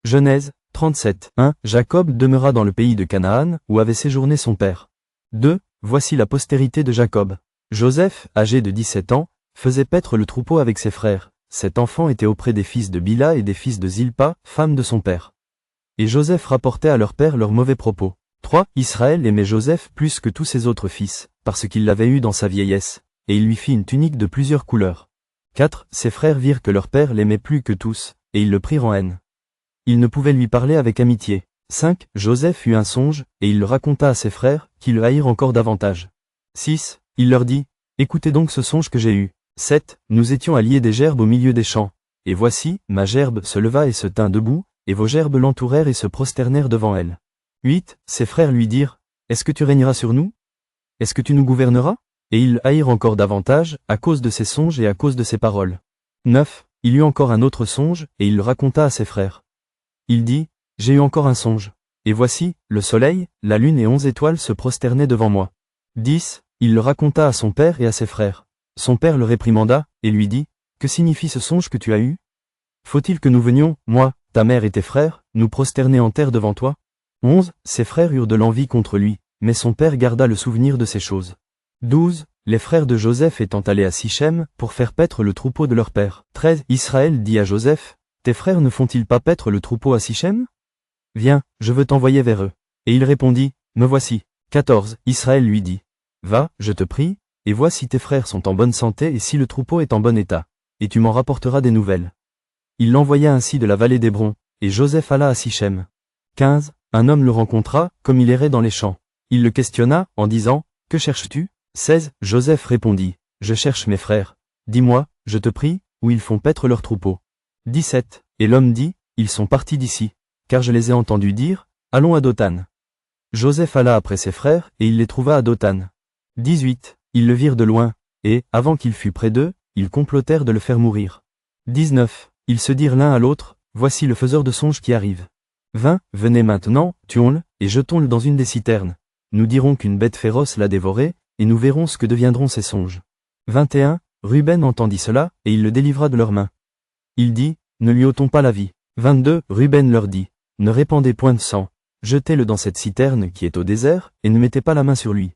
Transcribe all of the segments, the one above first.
Genèse 37. 1. Jacob demeura dans le pays de Canaan, où avait séjourné son père. 2. Voici la postérité de Jacob. Joseph, âgé de 17 ans, faisait paître le troupeau avec ses frères. Cet enfant était auprès des fils de Bila et des fils de Zilpa, femme de son père. Et Joseph rapportait à leur père leurs mauvais propos. 3. Israël aimait Joseph plus que tous ses autres fils, parce qu'il l'avait eu dans sa vieillesse, et il lui fit une tunique de plusieurs couleurs. 4. Ses frères virent que leur père l'aimait plus que tous, et ils le prirent en haine. Ils ne pouvaient lui parler avec amitié. 5. Joseph eut un songe, et il le raconta à ses frères, qui le haïrent encore davantage. 6. Il leur dit, écoutez donc ce songe que j'ai eu. 7. Nous étions à lier des gerbes au milieu des champs. Et voici, ma gerbe se leva et se tint debout, et vos gerbes l'entourèrent et se prosternèrent devant elle. 8. Ses frères lui dirent, est-ce que tu régneras sur nous? Est-ce que tu nous gouverneras? Et ils le haïrent encore davantage, à cause de ses songes et à cause de ses paroles. 9. Il eut encore un autre songe, et il le raconta à ses frères. Il dit, j'ai eu encore un songe. Et voici, le soleil, la lune et 11 étoiles se prosternaient devant moi. 10. Il le raconta à son père et à ses frères. Son père le réprimanda, et lui dit, que signifie ce songe que tu as eu? Faut-il que nous venions, moi, ta mère et tes frères, nous prosterner en terre devant toi? 11. Ses frères eurent de l'envie contre lui, mais son père garda le souvenir de ces choses. 12. Les frères de Joseph étant allés à Sichem, pour faire paître le troupeau de leur père. 13. Israël dit à Joseph, tes frères ne font-ils pas paître le troupeau à Sichem? Viens, je veux t'envoyer vers eux. Et il répondit, me voici. 14. Israël lui dit, va, je te prie, et vois si tes frères sont en bonne santé et si le troupeau est en bon état, et tu m'en rapporteras des nouvelles. Il l'envoya ainsi de la vallée d'Hébron, et Joseph alla à Sichem. 15. Un homme le rencontra, comme il errait dans les champs. Il le questionna, en disant, que cherches-tu? 16. Joseph répondit, je cherche mes frères. Dis-moi, je te prie, où ils font paître leur troupeau. 17. Et l'homme dit, ils sont partis d'ici, car je les ai entendus dire, allons à Dothan. Joseph alla après ses frères, et il les trouva à Dothan. 18. Ils le virent de loin, et, avant qu'il fût près d'eux, ils complotèrent de le faire mourir. 19. Ils se dirent l'un à l'autre, voici le faiseur de songes qui arrive. 20. Venez maintenant, tuons-le, et jetons-le dans une des citernes. Nous dirons qu'une bête féroce l'a dévoré, et nous verrons ce que deviendront ses songes. 21. Ruben entendit cela, et il le délivra de leurs mains. Il dit, ne lui ôtons pas la vie. 22. Ruben leur dit, ne répandez point de sang, jetez-le dans cette citerne qui est au désert, et ne mettez pas la main sur lui.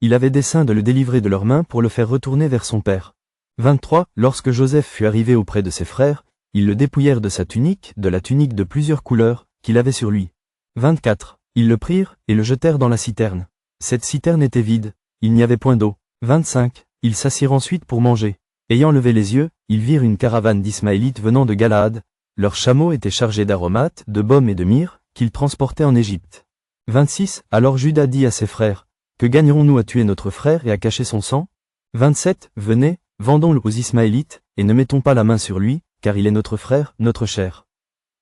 Il avait dessein de le délivrer de leurs mains pour le faire retourner vers son père. 23. Lorsque Joseph fut arrivé auprès de ses frères, ils le dépouillèrent de sa tunique, de la tunique de plusieurs couleurs, qu'il avait sur lui. 24. Ils le prirent, et le jetèrent dans la citerne. Cette citerne était vide, il n'y avait point d'eau. 25. Ils s'assirent ensuite pour manger. Ayant levé les yeux, ils virent une caravane d'Ismaélites venant de Galaad. Leurs chameaux étaient chargés d'aromates, de baume et de myrrhe, qu'ils transportaient en Égypte. 26. Alors Juda dit à ses frères, que gagnerons-nous à tuer notre frère et à cacher son sang? 27. Venez, vendons-le aux Ismaélites, et ne mettons pas la main sur lui, car il est notre frère, notre chair.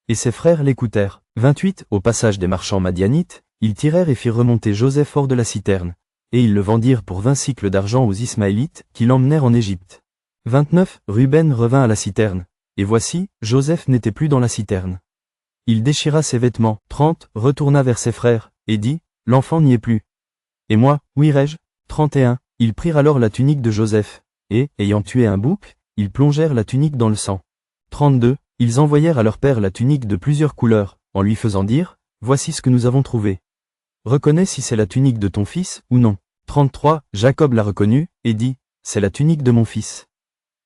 Et ses frères l'écoutèrent. 28. Au passage des marchands madianites, ils tirèrent et firent remonter Joseph hors de la citerne, et ils le vendirent pour 20 cycles d'argent aux Ismaélites, qui l'emmenèrent en Égypte. 29. Ruben revint à la citerne, et voici, Joseph n'était plus dans la citerne. Il déchira ses vêtements. 30. Retourna vers ses frères, et dit, l'enfant n'y est plus. Et moi, où irai-je? 31. Ils prirent alors la tunique de Joseph, et, ayant tué un bouc, ils plongèrent la tunique dans le sang. 32. Ils envoyèrent à leur père la tunique de plusieurs couleurs, en lui faisant dire, voici ce que nous avons trouvé. Reconnais si c'est la tunique de ton fils, ou non. 33. Jacob l'a reconnue, et dit, c'est la tunique de mon fils.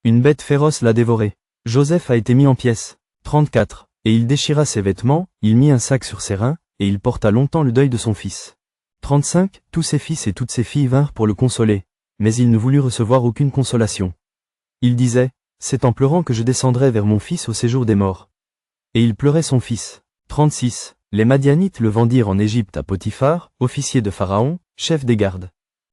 Une bête féroce l'a dévoré. Joseph a été mis en pièces. 34. Et il déchira ses vêtements, il mit un sac sur ses reins, et il porta longtemps le deuil de son fils. 35. Tous ses fils et toutes ses filles vinrent pour le consoler, mais il ne voulut recevoir aucune consolation. Il disait, c'est en pleurant que je descendrai vers mon fils au séjour des morts. Et il pleurait son fils. 36. Les Madianites le vendirent en Égypte à Potiphar, officier de Pharaon, chef des gardes.